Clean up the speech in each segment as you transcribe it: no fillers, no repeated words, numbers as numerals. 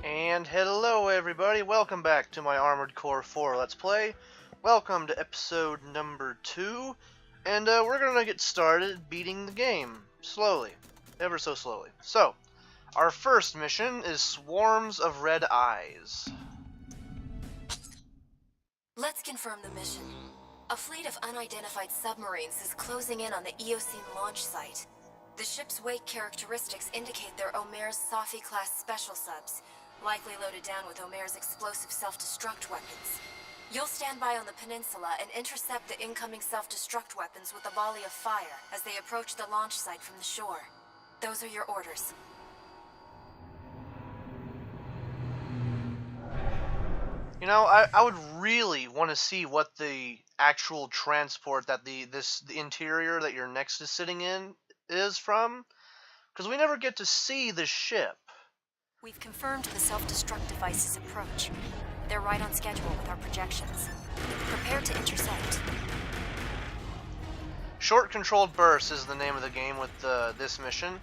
And hello everybody, welcome back to my Armored Core 4 Let's Play. Welcome to episode number 2, and we're gonna get started beating the game, slowly, ever so slowly. So, our first mission is Swarms of Red Eyes. Let's confirm the mission. A fleet of unidentified submarines is closing in on the Eocene launch site. The ship's wake characteristics indicate they're Omer's Safi-class special subs, likely loaded down with Omer's explosive self-destruct weapons. You'll stand by on the peninsula and intercept the incoming self-destruct weapons with a volley of fire as they approach the launch site from the shore. Those are your orders. You know, I would really want to see what the actual transport that the interior that your next is sitting in is from, because we never get to see the ship. We've confirmed the self-destruct device's approach. They're right on schedule with our projections. Prepare to intercept. Short Controlled Burst is the name of the game with this mission.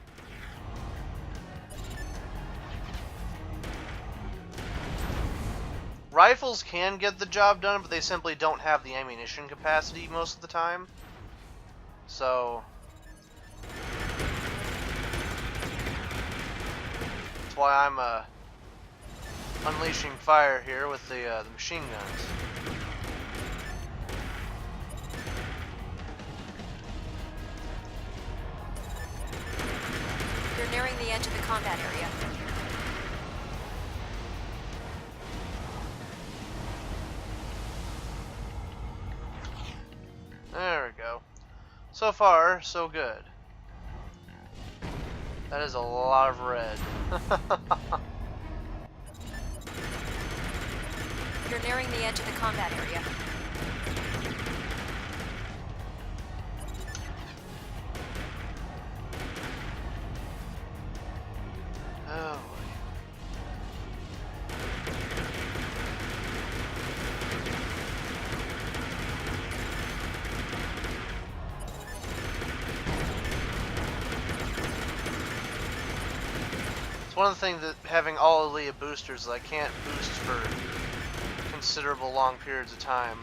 Rifles can get the job done, but they simply don't have the ammunition capacity most of the time. So that's why I'm unleashing fire here with the machine guns. You're nearing the edge of the combat area. There we go. So far, so good. That is a lot of red. You're nearing the edge of the combat area. Oh. It's one of the things that having all Aaliyah boosters is I can't boost for considerable long periods of time.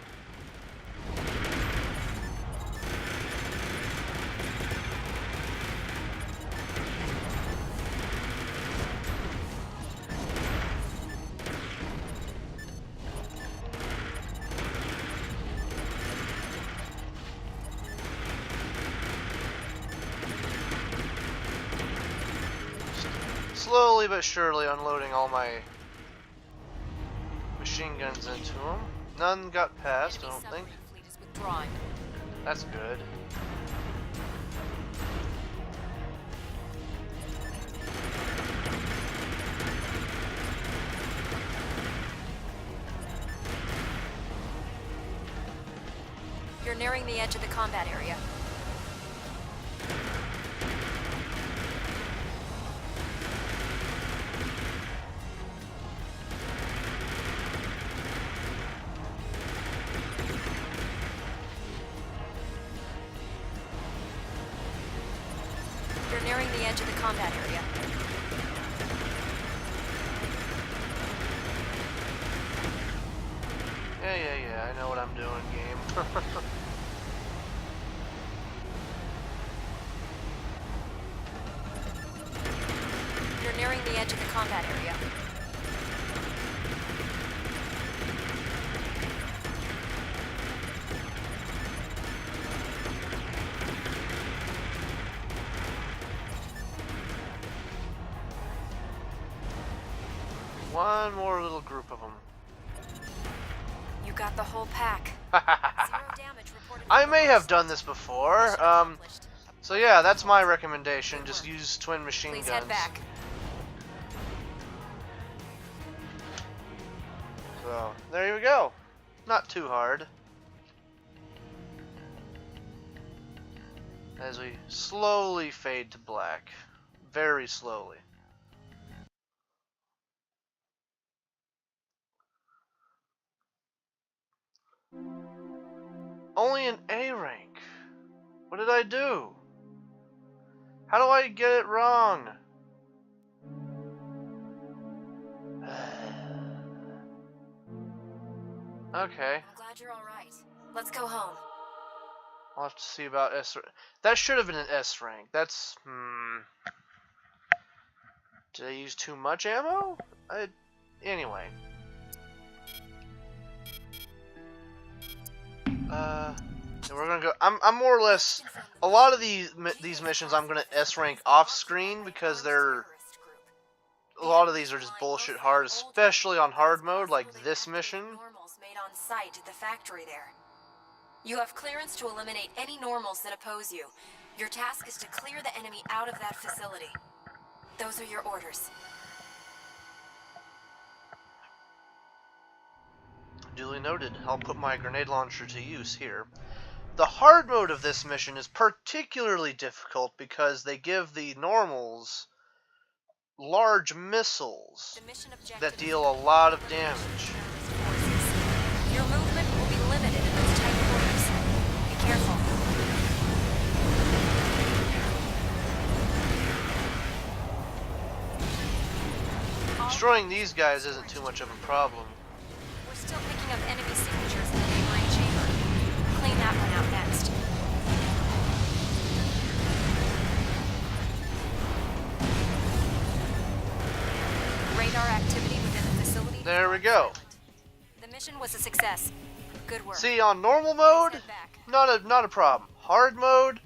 Slowly but surely unloading all my machine guns into them. None got past, I don't think. Fleet is withdrawing. That's good. You're nearing the edge of the combat area. You're nearing the edge of the combat area. Yeah, I know what I'm doing, game. You're nearing the edge of the combat area. One more little group of them. You got the whole pack. Zero damage reported. I may have done this before. So yeah, that's my recommendation. Just use twin machine Please guns. head back. So there you go. Not too hard. As we slowly fade to black. Very slowly. Only an A rank. What did I do? How do I get it wrong? Okay. I'm glad you're alright. Let's go home. I'll have to see about S rank. That should have been an S rank. That's Did I use too much ammo? Anyway. We're gonna go. I'm more or less. A lot of these missions I'm gonna S rank off screen because they're. A lot of these are just bullshit hard, especially on hard mode, like this mission. Normals made on site at the factory there. You have clearance to eliminate any normals that oppose you. Your task is to clear the enemy out of that facility. Those are your orders. Duly noted. I'll put my grenade launcher to use here. The hard mode of this mission is particularly difficult because they give the normals large missiles that deal a lot of damage. Your movement will be limited in those tight quarters. Be careful. Destroying these guys isn't too much of a problem. We're still picking up enemy signatures in the neighboring chamber. Clean that one out next. Radar activity within the facility. There we go. The mission was a success. Good work. See, on normal mode, not a problem. Hard mode,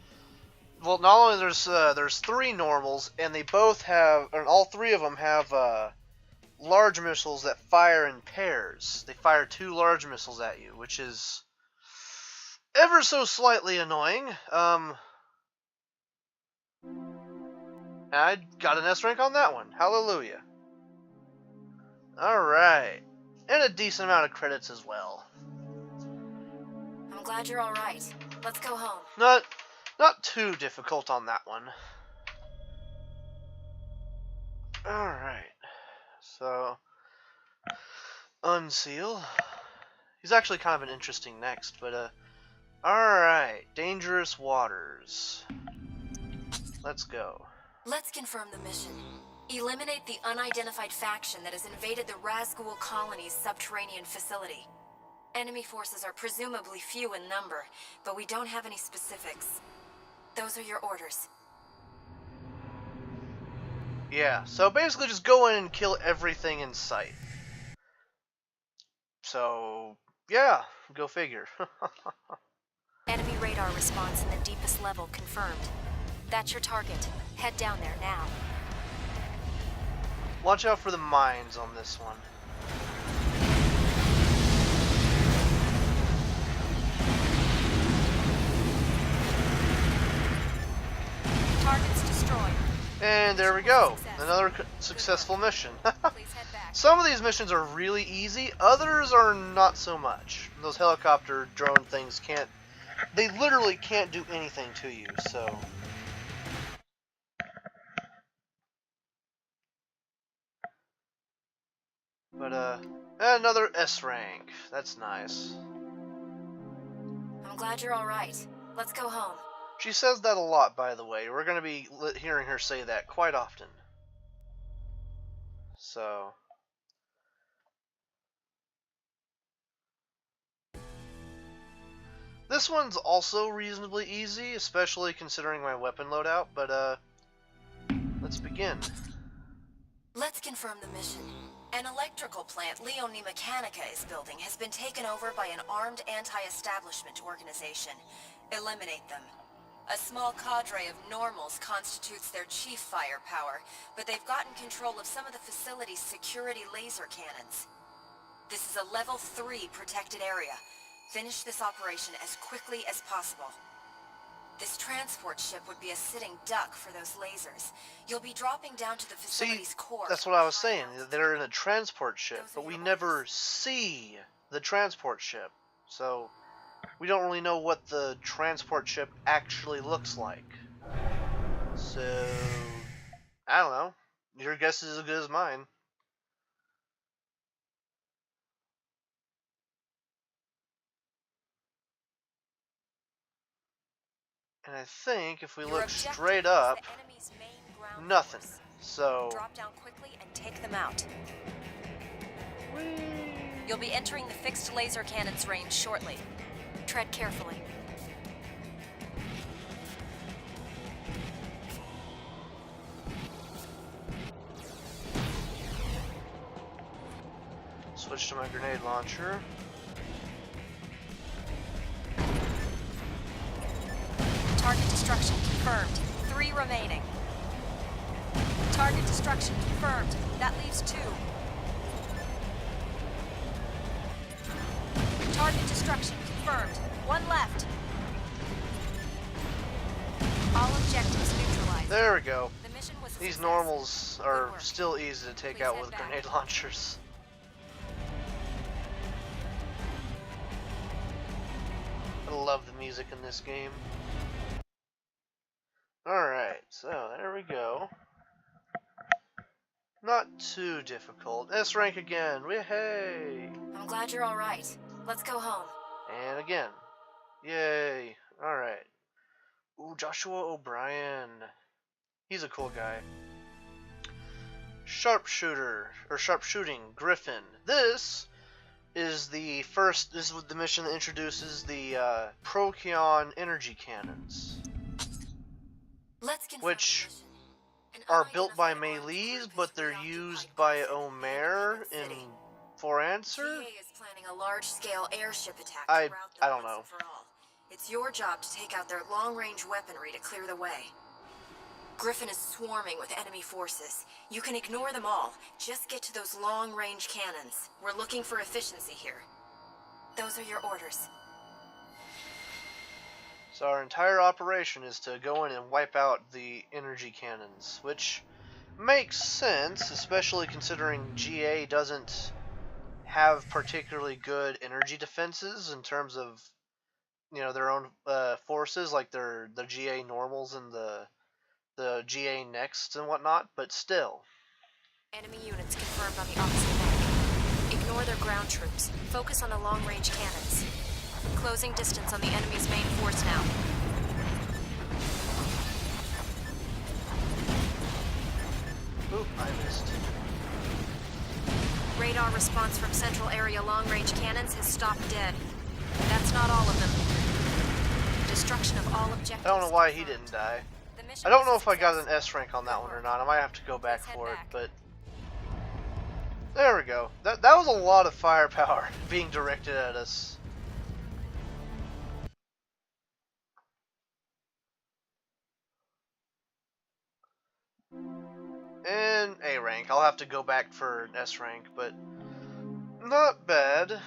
well, not only there's 3 normals, and they both have, and all 3 of them have large missiles that fire in pairs. They fire 2 large missiles at you, which is ever so slightly annoying. I got an S rank on that one. Hallelujah. Alright. And a decent amount of credits as well. I'm glad you're alright. Let's go home. Not too difficult on that one. Alright. So, unseal. He's actually kind of an interesting next, but alright. Dangerous waters. Let's go. Let's confirm the mission. Eliminate the unidentified faction that has invaded the Razghul colony's subterranean facility. Enemy forces are presumably few in number, but we don't have any specifics. Those are your orders. Yeah, so basically just go in and kill everything in sight. So, yeah, go figure. Enemy radar response in the deepest level confirmed. That's your target. Head down there now. Watch out for the mines on this one. Targets destroyed. And there we go. Another successful mission. Some of these missions are really easy, others are not so much. Those helicopter drone things can't... They literally can't do anything to you, so... But, another S rank. That's nice. I'm glad you're alright. Let's go home. She says that a lot, by the way. We're going to be hearing her say that quite often. So... This one's also reasonably easy, especially considering my weapon loadout, but, let's begin. Let's confirm the mission. An electrical plant Leone Mechanica is building has been taken over by an armed anti-establishment organization. Eliminate them. A small cadre of normals constitutes their chief firepower, but they've gotten control of some of the facility's security laser cannons. This is a level 3 protected area. Finish this operation as quickly as possible. This transport ship would be a sitting duck for those lasers. You'll be dropping down to the facility's core. That's what I was saying. They're in a transport ship, but we never see the transport ship. So, we don't really know what the transport ship actually looks like. So, I don't know. Your guess is as good as mine. And I think if we look straight up, nothing. So drop down quickly and take them out. You'll be entering the fixed laser cannon's range shortly. Tread carefully. Switch to my grenade launcher. Target destruction confirmed. 3 remaining. Target destruction confirmed. That leaves 2. Target destruction confirmed. 1 left. All objectives neutralized. There we go. The mission was a These success. normals are Good work. still easy to take Please out head with back. grenade launchers. I love the music in this game. Alright, so there we go. Not too difficult. S rank again. Hey! I'm glad you're all right. Let's go home. And again. Yay. Alright. Ooh, Joshua O'Brien. He's a cool guy. Sharpshooter, or sharpshooting, Griffin. This is the mission that introduces the Procyon energy cannons, Let's confirm which the mission. An are built by unidentified armed Maylese, group but has they're reoccupied used by Griffin, Omer Independent in City. For Answer? GA is planning a large-scale airship attack I to rout them don't once know. and for all. It's your job to take out their long-range weaponry to clear the way. Griffin is swarming with enemy forces. You can ignore them all. Just get to those long-range cannons. We're looking for efficiency here. Those are your orders. So our entire operation is to go in and wipe out the energy cannons, which makes sense, especially considering GA doesn't have particularly good energy defenses in terms of, you know, their own forces, like the GA normals and the GA Next and whatnot, but still. Enemy units confirmed on the opposite bank. Ignore their ground troops. Focus on the long-range cannons. Closing distance on the enemy's main force now. Oop, I missed. Radar response from central area long-range cannons has stopped dead. That's not all of them. Destruction of all objectives. I don't know why he confirmed. didn't die. The mission I don't was know a if I got success. an S rank on that Good one or work. not. I might have to go back Please head for it, back. but there we go. That was a lot of firepower being directed at us. And A rank. I'll have to go back for an S rank, but not bad.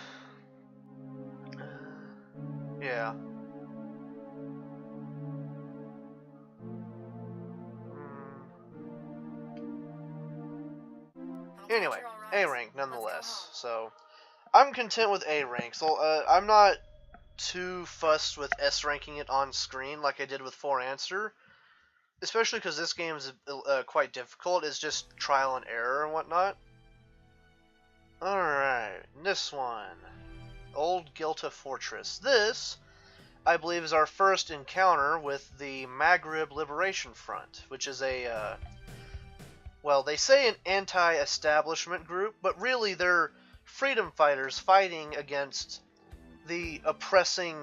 Yeah. I'm glad Anyway, you're all right. A rank Let's go nonetheless. home. So I'm content with A rank. So I'm not too fussed with S ranking it on screen like I did with For Answer, especially because this game is quite difficult. It's just trial and error and whatnot. Alright, this one. Old Gilta Fortress. This, I believe, is our first encounter with the Magrib Liberation Front, which is a, well, they say an anti-establishment group, but really they're freedom fighters fighting against the oppressing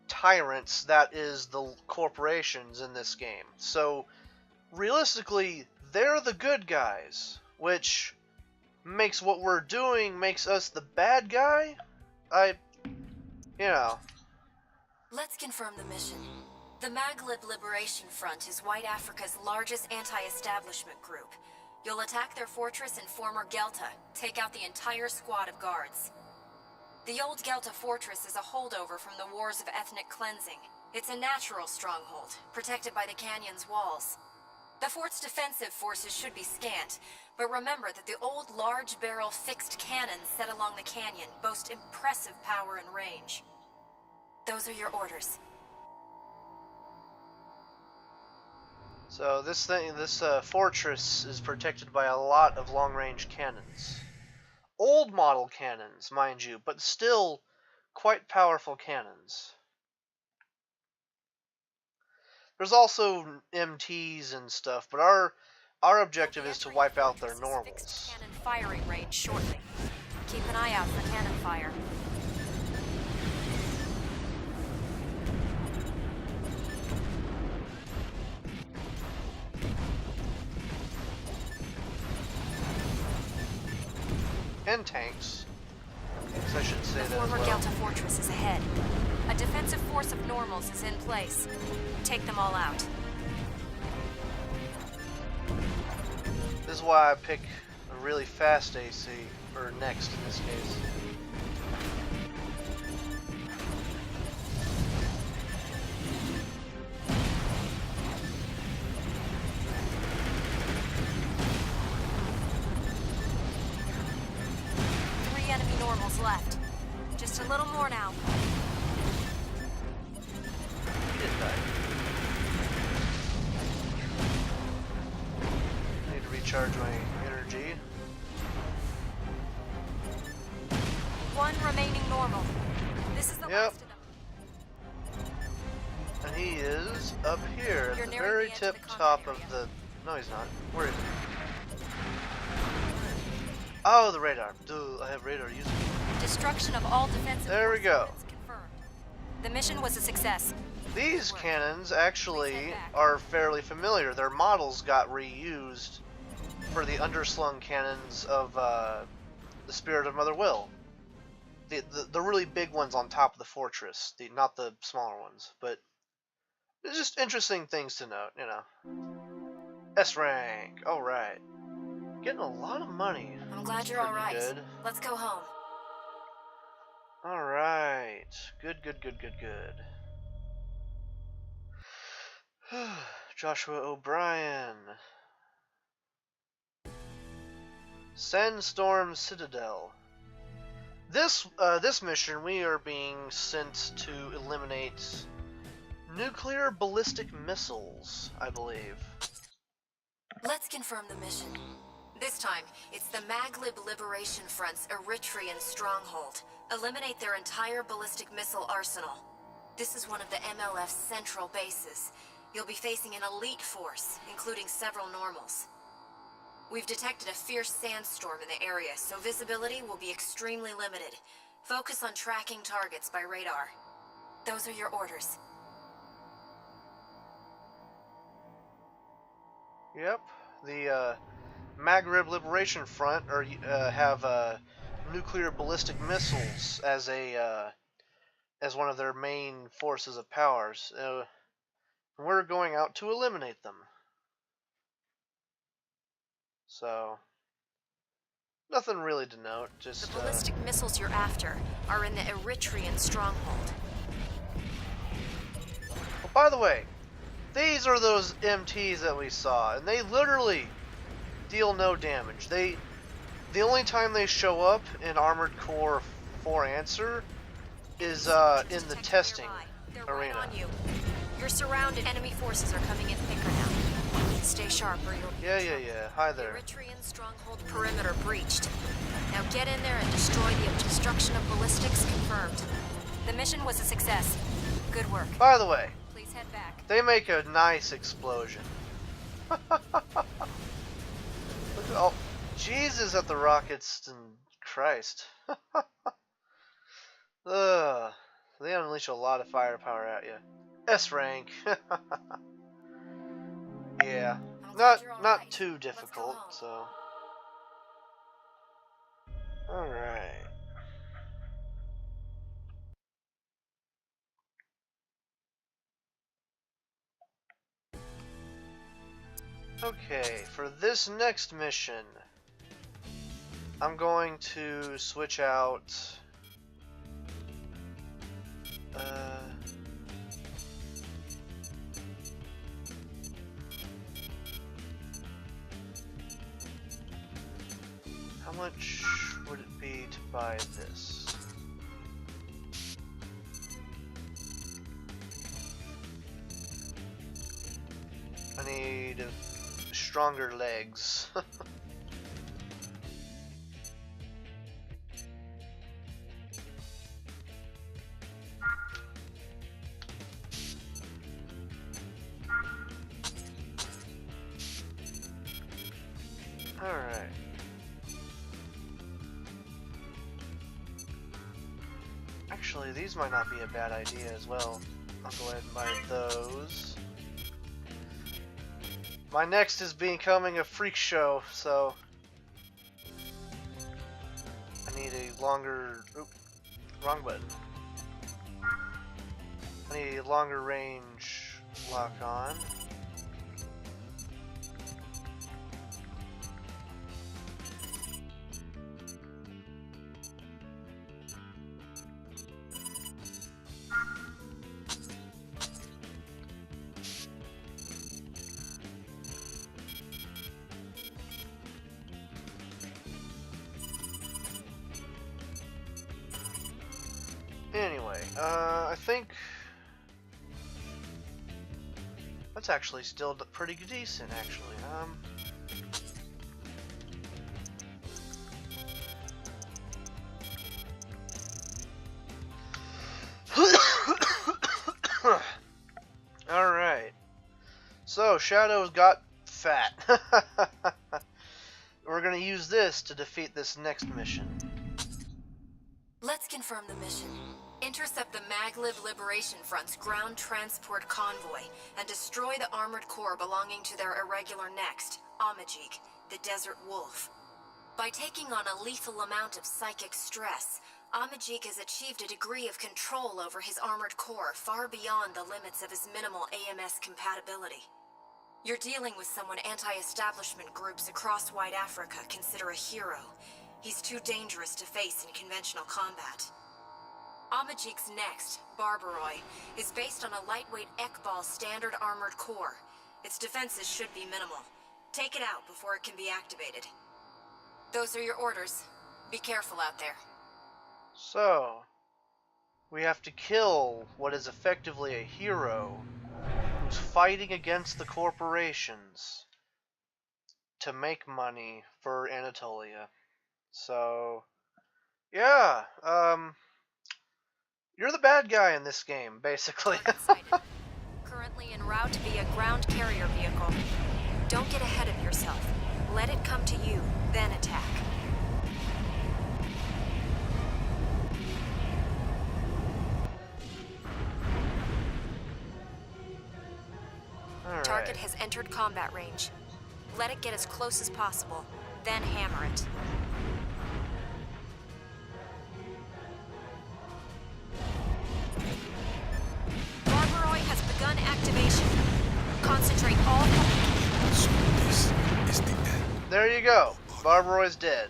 tyrants that is the corporations in this game. So, realistically, they're the good guys, which makes what we're doing makes us the bad guy? You know. Let's confirm the mission. The Magrib Liberation Front is White Africa's largest anti-establishment group. You'll attack their fortress in former Gelta, take out the entire squad of guards. The old Gelta fortress is a holdover from the wars of ethnic cleansing. It's a natural stronghold, protected by the canyon's walls. The fort's defensive forces should be scant, but remember that the old large-barrel fixed cannons set along the canyon boast impressive power and range. Those are your orders. So this fortress is protected by a lot of long-range cannons. Old model cannons, mind you, but still quite powerful cannons. There's also MTs and stuff, but our objective is to wipe out their normals. Fixed cannon firing range shortly. Keep an eye out for cannon fire. And tanks. So I should say The that as former well. Gelta fortress is ahead. A defensive force of normals is in place. Take them all out. This is why I pick a really fast AC, or next in this case. Enemy normals left. Just a little more now. He did die. I need to recharge my energy. One remaining normal. This is the Yep. last of them. And he is up here You're at the nearing very the edge tip of the top combat of area. the... No, he's not. Where is he? Oh, the radar. Duh, I have radar using. Destruction of all defensive There we force go. units confirmed. The mission was a success. These cannons actually Please head back. are fairly familiar. Their models got reused for the underslung cannons of the Spirit of Mother Will. The really big ones on top of the fortress, not the smaller ones. But it's just interesting things to note, you know. S rank, all right. Getting a lot of money. I'm glad That's you're all pretty right. good. Let's go home. All right, good. Joshua O'Brien. Sandstorm Citadel. This mission, we are being sent to eliminate nuclear ballistic missiles, I believe. Let's confirm the mission. This time, it's the Magrib Liberation Front's Eritrean stronghold. Eliminate their entire ballistic missile arsenal. This is one of the MLF's central bases. You'll be facing an elite force, including several normals. We've detected a fierce sandstorm in the area, so visibility will be extremely limited. Focus on tracking targets by radar. Those are your orders. Yep, the Magrib Liberation Front have nuclear ballistic missiles as as one of their main forces of powers. We're going out to eliminate them. So, nothing really to note. Just The ballistic missiles you're after are in the Eritrean stronghold. Oh, by the way, these are those MTs that we saw, and they literally deal no damage. The only time they show up in Armored Core 4 Answer is in the testing They're arena. right on you. You're surrounded. Enemy forces are coming in thicker now. Stay sharp or you'll... Yeah. Hi The there. Eritrean stronghold perimeter breached. Now get in there and destroy the destruction of ballistics confirmed. The mission was a success. Good work. By the way, Please head back. they make a nice explosion. Look at all Jesus at the rockets and Christ. Ugh. They unleash a lot of firepower at you. S rank. Yeah. I'm glad Not you're all not right. too Let's go difficult, home. so. Alright. Okay, for this next mission, I'm going to switch out how much would it be to buy this? I need stronger legs. Alright. Actually, these might not be a bad idea as well. I'll go ahead and buy those. My next is becoming a freak show, so I need a longer... Oop, wrong button. I need a longer range lock on. Anyway, I think that's actually still pretty decent, actually. Alright. So, Shadow's got fat. We're gonna use this to defeat this next mission. Let's confirm the mission. Intercept the Magrib Liberation Front's ground transport convoy and destroy the armored core belonging to their irregular next, Amazigh, the Desert Wolf. By taking on a lethal amount of psychic stress, Amazigh has achieved a degree of control over his armored core far beyond the limits of his minimal AMS compatibility. You're dealing with someone anti-establishment groups across White Africa consider a hero. He's too dangerous to face in conventional combat. Amazigh's next, Barbaroi, is based on a lightweight Ekbal standard armored core. Its defenses should be minimal. Take it out before it can be activated. Those are your orders. Be careful out there. So, we have to kill what is effectively a hero who's fighting against the corporations to make money for Anatolia. So, yeah, you're the bad guy in this game, basically. Currently en route via ground carrier vehicle. Don't get ahead of yourself. Let it come to you, then attack. All Target right. has entered combat range. Let it get as close as possible, then hammer it. Barbaroi has begun activation. Concentrate all... So this is the end. There you go. Barbaroi's dead.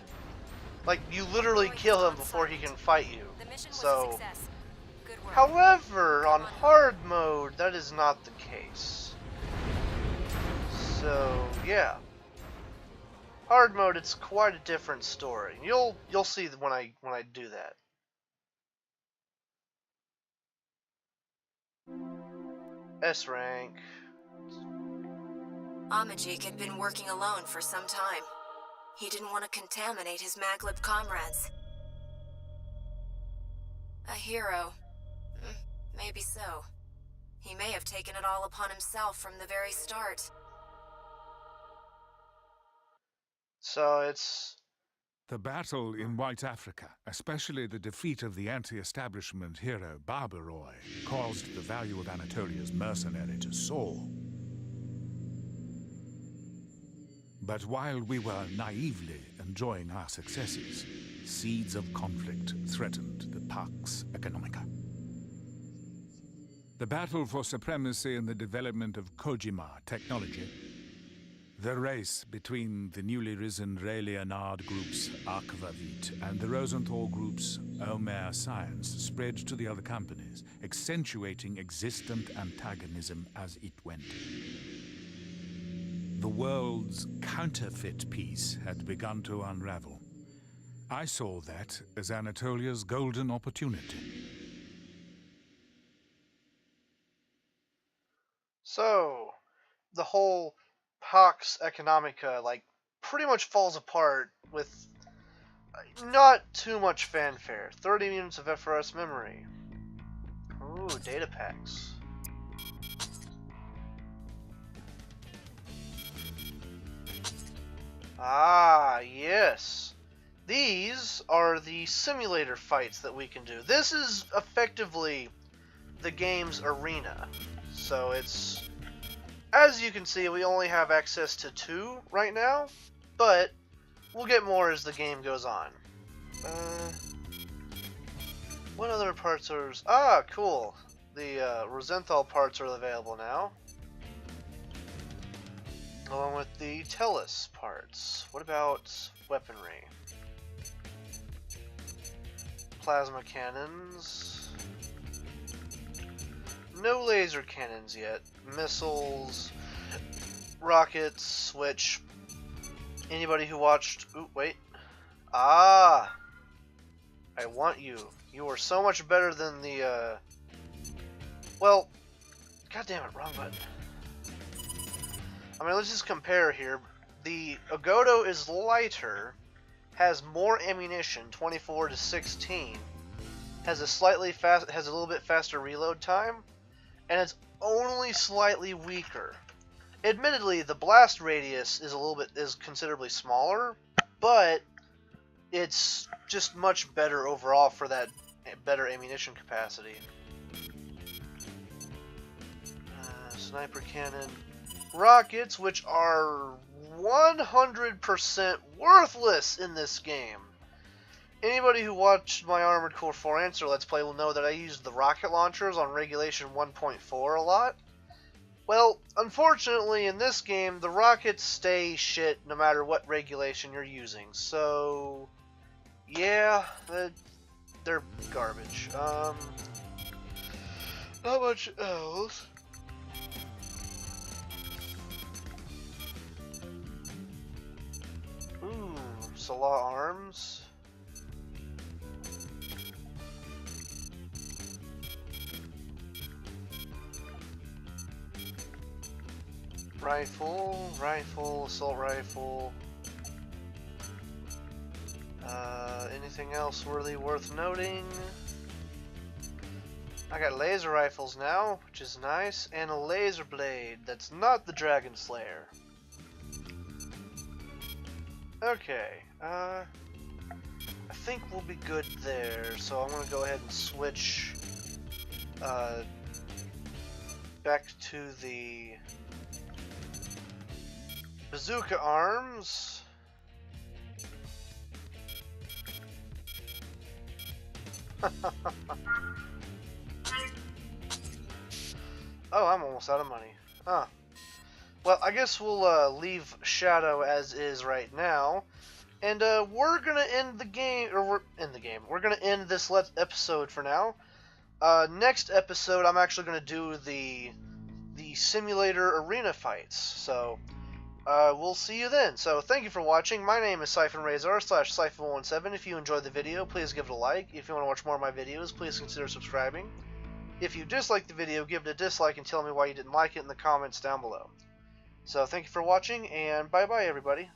Like, you literally Barbaroi's kill him on before site. he can fight you. The mission was a So, success. Good work. however, on hard mode, that is not the case. So, yeah. Hard mode, it's quite a different story. You'll see when I do that. S rank. Amazigh had been working alone for some time. He didn't want to contaminate his Maglib comrades. A hero. Maybe so. He may have taken it all upon himself from the very start. So it's... The battle in White Africa, especially the defeat of the anti-establishment hero Barbaroi, caused the value of Anatolia's mercenary to soar. But while we were naively enjoying our successes, seeds of conflict threatened the Pax Economica. The battle for supremacy and the development of Kojima technology, the race between the newly risen Ray Leonard group's Akvavit and the Rosenthal group's Omer Science spread to the other companies, accentuating existent antagonism as it went. The world's counterfeit peace had begun to unravel. I saw that as Anatolia's golden opportunity. So, the whole Pax Economica, like, pretty much falls apart with not too much fanfare. 30 units of FRS memory. Ooh, data packs. Ah, yes. these are the simulator fights that we can do. This is effectively the game's arena. So it's, as you can see, we only have access to 2 right now, but we'll get more as the game goes on. What other parts are... Ah, cool. The Rosenthal parts are available now, along with the Tellus parts. What about weaponry? Plasma cannons. No laser cannons yet. Missiles, rockets, which anybody who watched... Ooh, wait. Ah! I want you. You are so much better than the, well, god damn it, wrong button. I mean, let's just compare here. The Agodo is lighter, has more ammunition, 24 to 16, has a little bit faster reload time, and it's only slightly weaker. Admittedly, the blast radius is considerably smaller, but it's just much better overall for that better ammunition capacity. Sniper cannon. Rockets, which are 100% worthless in this game. Anybody who watched my Armored Core 4 Answer Let's Play will know that I used the rocket launchers on Regulation 1.4 a lot. Well, unfortunately in this game, the rockets stay shit no matter what regulation you're using. So, yeah, they're garbage. Not much else. Ooh, Salah arms. Rifle, assault rifle. Anything else worth noting? I got laser rifles now, which is nice, and a laser blade that's not the Dragon Slayer. Okay, I think we'll be good there, so I'm gonna go ahead and switch back to the bazooka arms. Oh, I'm almost out of money. Huh. Well, I guess we'll leave Shadow as is right now, and we're gonna end the game, we're gonna end this episode for now. Next episode, I'm actually gonna do the simulator arena fights. So we'll see you then. So thank you for watching. My name is Siphon Siphon17. If you enjoyed the video, please give it a like. If you want to watch more of my videos, please consider subscribing. If you disliked the video, give it a dislike and tell me why you didn't like it in the comments down below. So thank you for watching, and bye bye everybody.